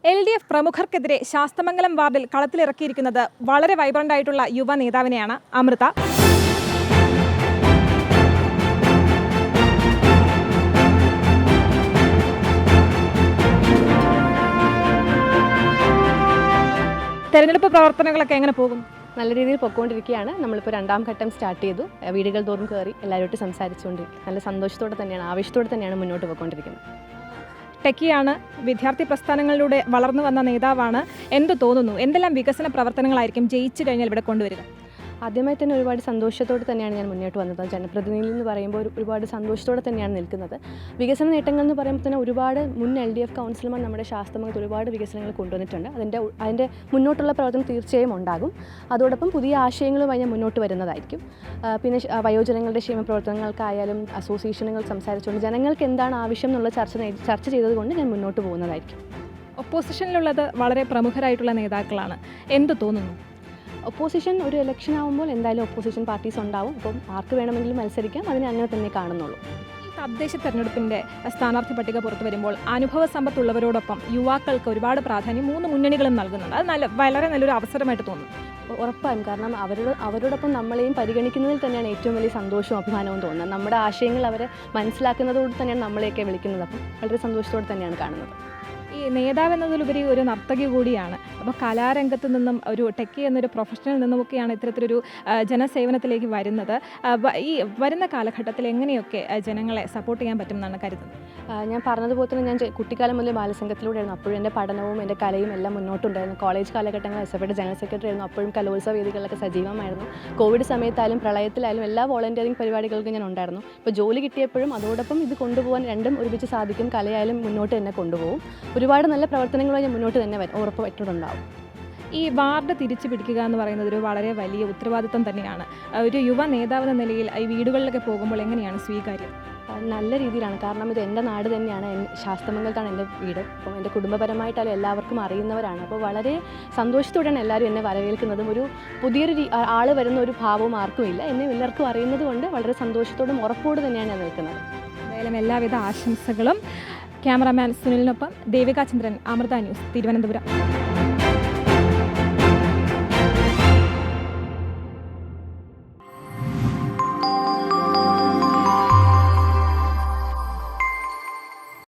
LDF പ്രമുഖർക്കെതിരെ Sasthamangalam വാർഡിൽ കളത്തിലിറക്കിയിരിക്കുന്നത് വളരെ vibrant ആയിട്ടുള്ള യുവ നേതാവിനെയാണ് അമൃത. തെരഞ്ഞെടുപ്പ് പ്രവർത്തനങ്ങളൊക്കെ എങ്ങനെ പോകും? നല്ല രീതിയിൽ പൊയ്ക്കൊണ്ടിരിക്കുകയാണ്. നമ്മളിപ്പോൾ രണ്ടാം ഘട്ടം സ്റ്റാർട്ട് ചെയ്തു. വീടുകൾ തോറും കയറി എല്ലാവരുമായിട്ട് സംസാരിച്ചുകൊണ്ടിരിക്കും. നല്ല സന്തോഷത്തോടെ തന്നെയാണ്, ആവേശത്തോടെ തന്നെയാണ് മുന്നോട്ട് പോയിക്കൊണ്ടിരിക്കുന്നത്. ടെക്കിയാണ്, വിദ്യാർത്ഥി പ്രസ്ഥാനങ്ങളിലൂടെ വളർന്നു വന്ന നേതാവാണ്. എന്ത് തോന്നുന്നു? എന്തെല്ലാം വികസന പ്രവർത്തനങ്ങളായിരിക്കും ജയിച്ചു കഴിഞ്ഞാൽ ഇവിടെ കൊണ്ടുവരിക? ആദ്യമായി തന്നെ ഒരുപാട് സന്തോഷത്തോടെ തന്നെയാണ് ഞാൻ മുന്നോട്ട് വന്നത്. ജനപ്രതിനിധി എന്ന് പറയുമ്പോൾ ഒരുപാട് സന്തോഷത്തോടെ തന്നെയാണ് നിൽക്കുന്നത്. വികസന നേട്ടങ്ങൾ എന്ന് പറയുമ്പോൾ തന്നെ ഒരുപാട് മുൻ LDF കൗൺസിലർമാർ നമ്മുടെ ശാസ്തമംഗലത്ത് ഒരുപാട് വികസനങ്ങൾ കൊണ്ടുവന്നിട്ടുണ്ട്. അതിൻ്റെ മുന്നോട്ടുള്ള പ്രവർത്തനം തീർച്ചയായും ഉണ്ടാകും. അതോടൊപ്പം പുതിയ ആശയങ്ങളുമായി ഞാൻ മുന്നോട്ട് വരുന്നതായിരിക്കും. പിന്നെ വയോജനങ്ങളുടെ ക്ഷേമ പ്രവർത്തനങ്ങൾക്കായാലും അസോസിയേഷനുകൾ സംസാരിച്ചുകൊണ്ട് ജനങ്ങൾക്ക് എന്താണ് ആവശ്യം എന്നുള്ള ചർച്ച ചെയ്തതുകൊണ്ട് ഞാൻ മുന്നോട്ട് പോകുന്നതായിരിക്കും. ഒപ്പോസിഷനിലുള്ളത് വളരെ പ്രമുഖരായിട്ടുള്ള നേതാക്കളാണ്. എന്ത് തോന്നുന്നു? ഒപ്പോസിഷൻ ഒരു ഇലക്ഷൻ ആകുമ്പോൾ എന്തായാലും ഒപ്പോസിഷൻ പാർട്ടീസ് ഉണ്ടാവും. അപ്പം ആർക്ക് വേണമെങ്കിലും മത്സരിക്കാം. അതിനെ അങ്ങനെ തന്നെ കാണുന്നുള്ളൂ. ഈ തദ്ദേശ തെരഞ്ഞെടുപ്പിൻ്റെ സ്ഥാനാർത്ഥി പട്ടിക പുറത്തു വരുമ്പോൾ അനുഭവ സമ്പത്തുള്ളവരോടൊപ്പം യുവാക്കൾക്ക് ഒരുപാട് പ്രാധാന്യം മൂന്ന് മുന്നണികളും നൽകുന്നുണ്ട്. അത് വളരെ നല്ലൊരു അവസരമായിട്ട് തോന്നുന്നു. ഉറപ്പായും. കാരണം അവരോടൊപ്പം നമ്മളെയും പരിഗണിക്കുന്നതിൽ തന്നെയാണ് ഏറ്റവും വലിയ സന്തോഷവും അഭിമാനവും തോന്നുന്നത്. നമ്മുടെ ആശയങ്ങൾ അവരെ മനസ്സിലാക്കുന്നതോട് തന്നെയാണ് നമ്മളെയൊക്കെ വിളിക്കുന്നത്. അപ്പം വളരെ സന്തോഷത്തോടെ തന്നെയാണ് കാണുന്നത്. ഈ നേതാവ് എന്നതിലുപരി ഒരു നർത്തകി കൂടിയാണ്. അപ്പോൾ കലാരംഗത്ത് നിന്നും ഒരു ടെക്കി എന്നൊരു പ്രൊഫഷണൽ നിന്നുമൊക്കെയാണ് ഇത്തരത്തിലൊരു ജനസേവനത്തിലേക്ക് വരുന്നത്. ഈ വരുന്ന കാലഘട്ടത്തിൽ എങ്ങനെയൊക്കെ ജനങ്ങളെ സപ്പോർട്ട് ചെയ്യാൻ പറ്റും എന്നാണ് കരുതുന്നത്? ഞാൻ പറഞ്ഞതുപോലെ തന്നെ ഞാൻ കുട്ടിക്കാലം മുതലേ ബാലസംഘത്തിലൂടെയായിരുന്നു. അപ്പോഴും എൻ്റെ പഠനവും എൻ്റെ കലയും എല്ലാം മുന്നോട്ടുണ്ടായിരുന്നു. കോളേജ് കാലഘട്ടങ്ങളിൽ എസ്എഫ്ഐയുടെ ജനറൽ സെക്രട്ടറി ആയിരുന്നു. അപ്പോഴും കലോത്സവ വേദികളിലൊക്കെ സജീവമായിരുന്നു. കോവിഡ് സമയത്തായാലും പ്രളയത്തിലായാലും എല്ലാ വോളണ്ടിയറിംഗ് പരിപാടികൾക്കും ഞാൻ ഉണ്ടായിരുന്നു. ഇപ്പോൾ ജോലി കിട്ടിയപ്പോഴും അതോടൊപ്പം ഇത് കൊണ്ടുപോകാൻ രണ്ടും ഒരുമിച്ച് സാധിക്കും. കലയായാലും മുന്നോട്ട് തന്നെ കൊണ്ടുപോകും. ഒരുപാട് നല്ല പ്രവർത്തനങ്ങളായി ഞാൻ മുന്നോട്ട് തന്നെ ഉറപ്പായിട്ടുണ്ടാവും. ഈ വാർഡ് തിരിച്ചു പിടിക്കുക എന്ന് പറയുന്നത് ഒരു വളരെ വലിയ ഉത്തരവാദിത്വം തന്നെയാണ്. ഒരു യുവ നേതാവെന്ന നിലയിൽ ഈ വീടുകളിലൊക്കെ പോകുമ്പോൾ എങ്ങനെയാണ് സ്വീകാര്യം? നല്ല രീതിയിലാണ്. കാരണം ഇത് എൻ്റെ നാട് തന്നെയാണ്. ശാസ്തമംഗലത്താണ് എൻ്റെ വീട്. അപ്പോൾ എൻ്റെ കുടുംബപരമായിട്ടാലും എല്ലാവർക്കും അറിയുന്നവരാണ്. അപ്പോൾ വളരെ സന്തോഷത്തോടെയാണ് എല്ലാവരും എന്നെ വരവേൽക്കുന്നതും. ഒരു പുതിയൊരു ആൾ വരുന്ന ഒരു ഭാവവും ആർക്കുമില്ല. എന്നെ എല്ലാവർക്കും അറിയുന്നത് കൊണ്ട് വളരെ സന്തോഷത്തോടും ഉറപ്പോട് തന്നെയാണ് ഞാൻ നിൽക്കുന്നത്. എന്തായാലും എല്ലാവിധ ആശംസകളും. ക്യാമറാമാൻ സുനിലിനൊപ്പം ദേവിക ചന്ദ്രൻ, അമൃത ന്യൂസ്, തിരുവനന്തപുരം.